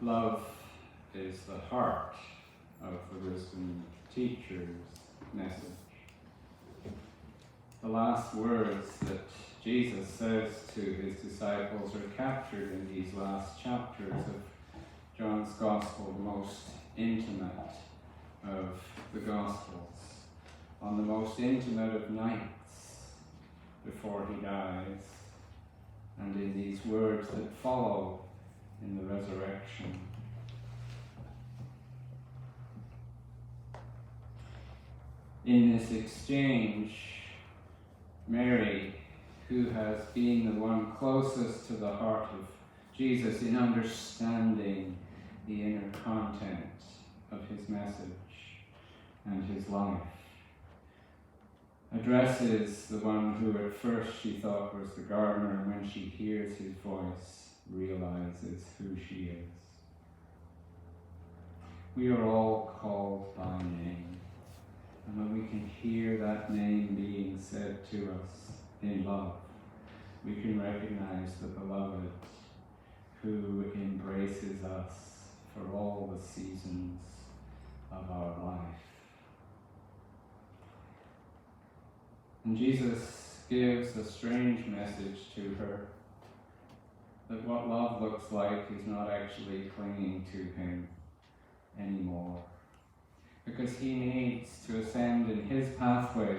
Love is the heart of the wisdom teacher's message. The last words that Jesus says to his disciples are captured in these last chapters of John's Gospel, the most intimate of the Gospels, on the most intimate of nights before he dies, and in these words that follow in the resurrection. In this exchange, Mary, who has been the one closest to the heart of Jesus in understanding the inner content of his message and his life, addresses the one who at first she thought was the gardener, and when she hears his voice, realizes who she is. We are all called by name, and when we can hear that name being said to us in love, we can recognize the beloved who embraces us for all the seasons of our life. And Jesus gives a strange message to her, that what love looks like is not actually clinging to him anymore, because he needs to ascend in his pathway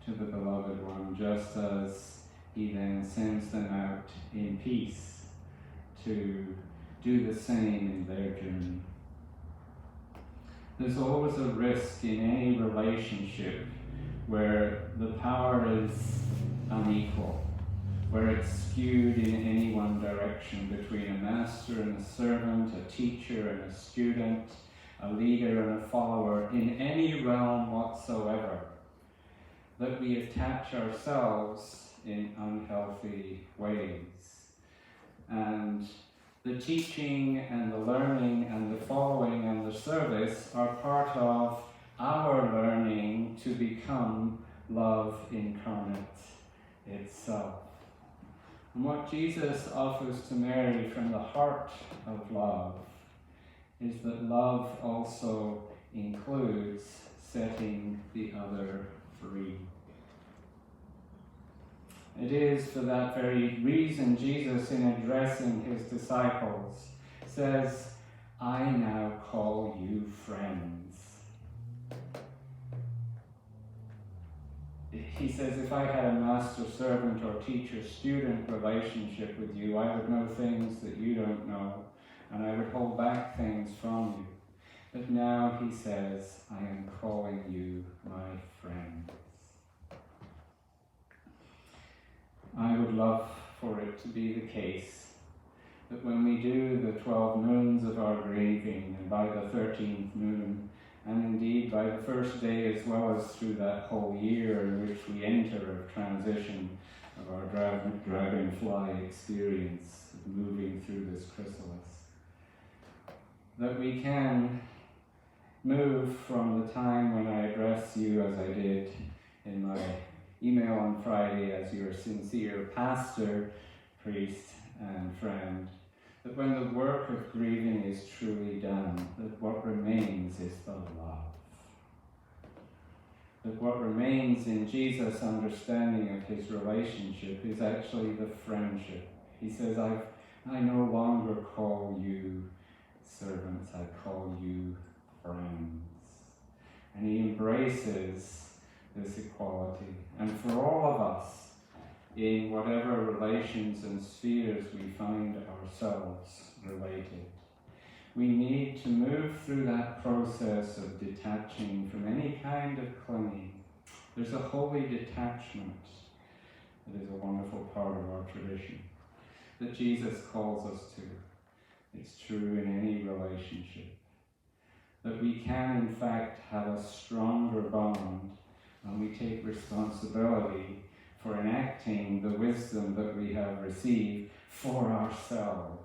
to the beloved one, just as he then sends them out in peace to do the same in their journey. There's always a risk in any relationship where the power is unequal, where it's skewed in any one direction between a master and a servant, a teacher and a student, a leader and a follower, in any realm whatsoever, that we attach ourselves in unhealthy ways. And the teaching and the learning and the following and the service are part of our learning to become love incarnate itself. And what Jesus offers to Mary from the heart of love is that love also includes setting the other free. It is for that very reason Jesus, in addressing his disciples, says, "I now call you friends." He says, if I had a master-servant or teacher-student relationship with you, I would know things that you don't know, and I would hold back things from you. But now, he says, I am calling you my friends. I would love for it to be the case that when we do the 12 moons of our grieving, and by the 13th moon, and indeed by the first day as well as through that whole year in which we enter a transition of our dragonfly experience of moving through this chrysalis, that we can move from the time when I address you as I did in my email on Friday as your sincere pastor, priest, and friend, that when the work of grieving is truly done, that what remains is the love. That what remains in Jesus' understanding of his relationship is actually the friendship. He says, I no longer call you servants, I call you friends. And he embraces this equality. And for all of us, in whatever relations and spheres we find ourselves related, we need to move through that process of detaching from any kind of clinging. There's a holy detachment that is a wonderful part of our tradition that Jesus calls us to. It's true in any relationship. That we can, in fact, have a stronger bond when we take responsibility for enacting the wisdom that we have received for ourselves.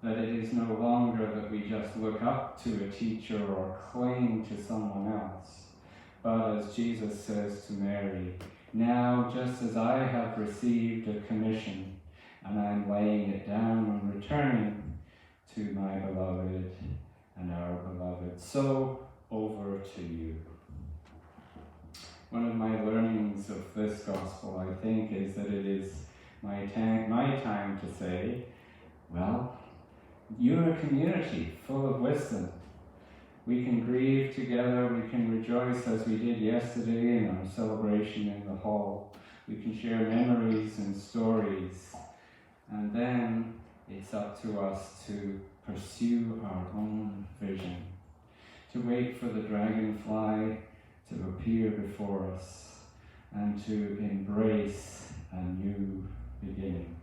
That it is no longer that we just look up to a teacher or cling to someone else, but as Jesus says to Mary, now just as I have received a commission and I'm laying it down when returning, to my beloved and our beloved. So over to you. One of my learnings of this gospel, I think, is that it is my time to say, well, you're a community full of wisdom. We can grieve together, we can rejoice as we did yesterday in our celebration in the hall. We can share memories and stories. And then it's up to us to pursue our own vision, to wait for the dragonfly to appear before us and to embrace a new beginning.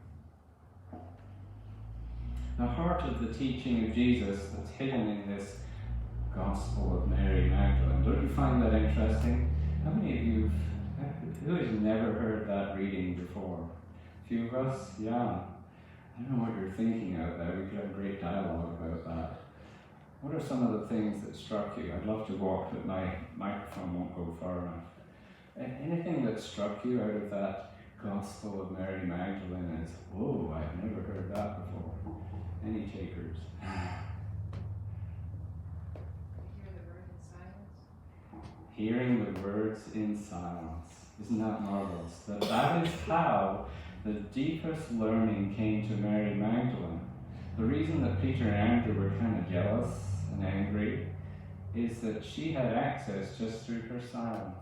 The heart of the teaching of Jesus that's hidden in this Gospel of Mary Magdalene. Don't you find that interesting? How many of you, who has never heard that reading before? A few of us? Yeah. I don't know what you're thinking out there. We could have a great dialogue about that. What are some of the things that struck you? I'd love to walk, but my microphone won't go far enough. Anything that struck you out of that Gospel of Mary Magdalene as, whoa, I've never heard that before. Any takers? Hearing the words in silence. Isn't that marvelous? That is how the deepest learning came to Mary Magdalene. The reason that Peter and Andrew were kind of jealous and angry is that she had access just through her silence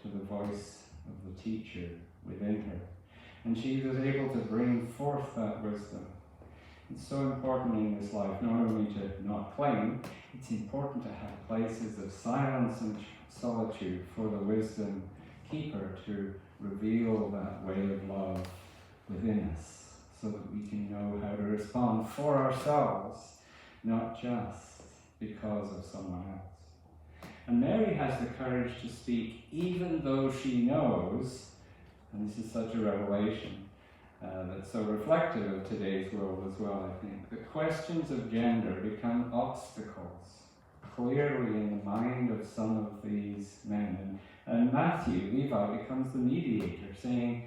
to the voice of the teacher within her. And she was able to bring forth that wisdom. It's so important in this life, not only to not claim, it's important to have places of silence and solitude for the wisdom keeper to reveal that way of love within us, so that we can know how to respond for ourselves, not just because of someone else. And Mary has the courage to speak even though she knows, and this is such a revelation, that's so reflective of today's world as well, I think, that questions of gender become obstacles clearly in the mind of some of these men. And Matthew, Levi, becomes the mediator, saying,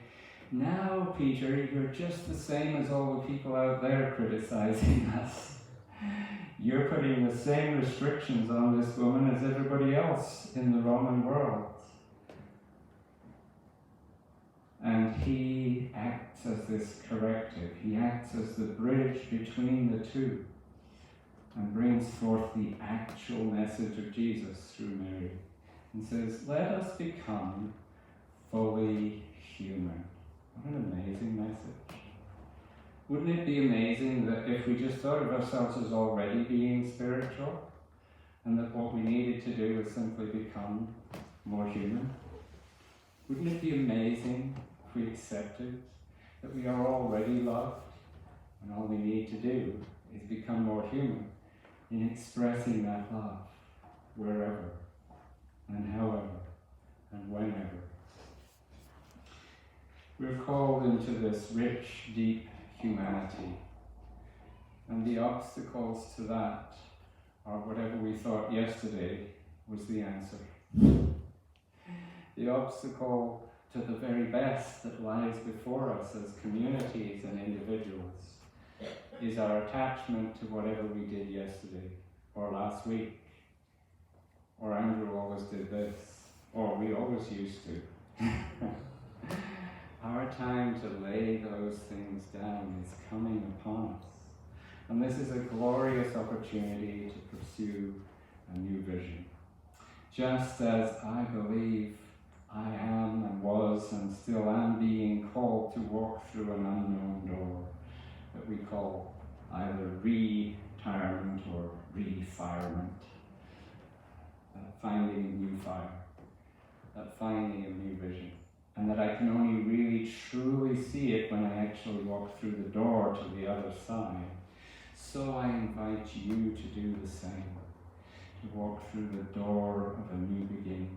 now, Peter, you're just the same as all the people out there criticizing us. You're putting the same restrictions on this woman as everybody else in the Roman world. And he acts as this corrective. He acts as the bridge between the two and brings forth the actual message of Jesus through Mary and says, let us become fully human. What an amazing message. Wouldn't it be amazing that if we just thought of ourselves as already being spiritual and that what we needed to do was simply become more human? Wouldn't it be amazing if we accepted that we are already loved and all we need to do is become more human in expressing that love wherever and however and whenever? We're called into this rich, deep humanity, and the obstacles to that are whatever we thought yesterday was the answer. The obstacle to the very best that lies before us as communities and individuals is our attachment to whatever we did yesterday, or last week, or Andrew always did this, or we always used to. Our time to lay those things down is coming upon us. And this is a glorious opportunity to pursue a new vision. Just as I believe I am and was and still am being called to walk through an unknown door that we call either retirement or refirement, finding a new fire, finding a new vision. And that I can only really truly see it when I actually walk through the door to the other side. So I invite you to do the same, to walk through the door of a new beginning,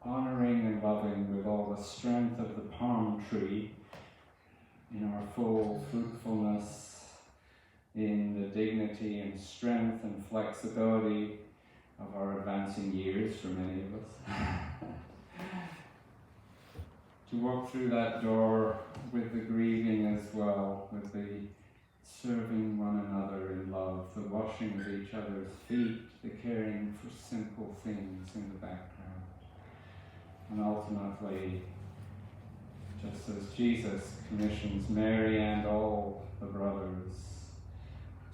honoring and loving with all the strength of the palm tree in our full fruitfulness, in the dignity and strength and flexibility of our advancing years for many of us. To walk through that door with the grieving as well, with the serving one another love, the washing of each other's feet, the caring for simple things in the background. And ultimately, just as Jesus commissions Mary and all the brothers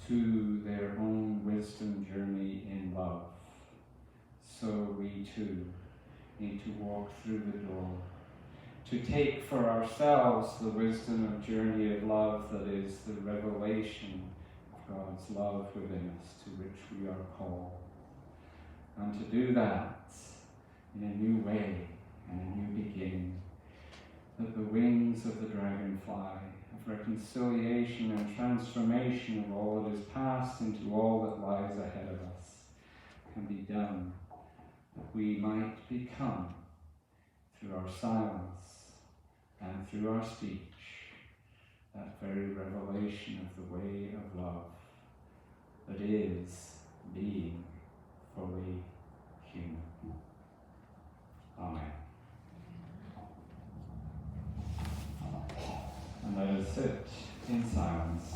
to their own wisdom journey in love, so we too need to walk through the door, to take for ourselves the wisdom of journey of love that is the revelation of God's love within us, to which we are called. And to do that in a new way and a new beginning, that the wings of the dragonfly of reconciliation and transformation of all that is past into all that lies ahead of us can be done, that we might become, through our silence and through our speech, that very revelation of the way of love that is being fully human. Amen. And let us sit in silence.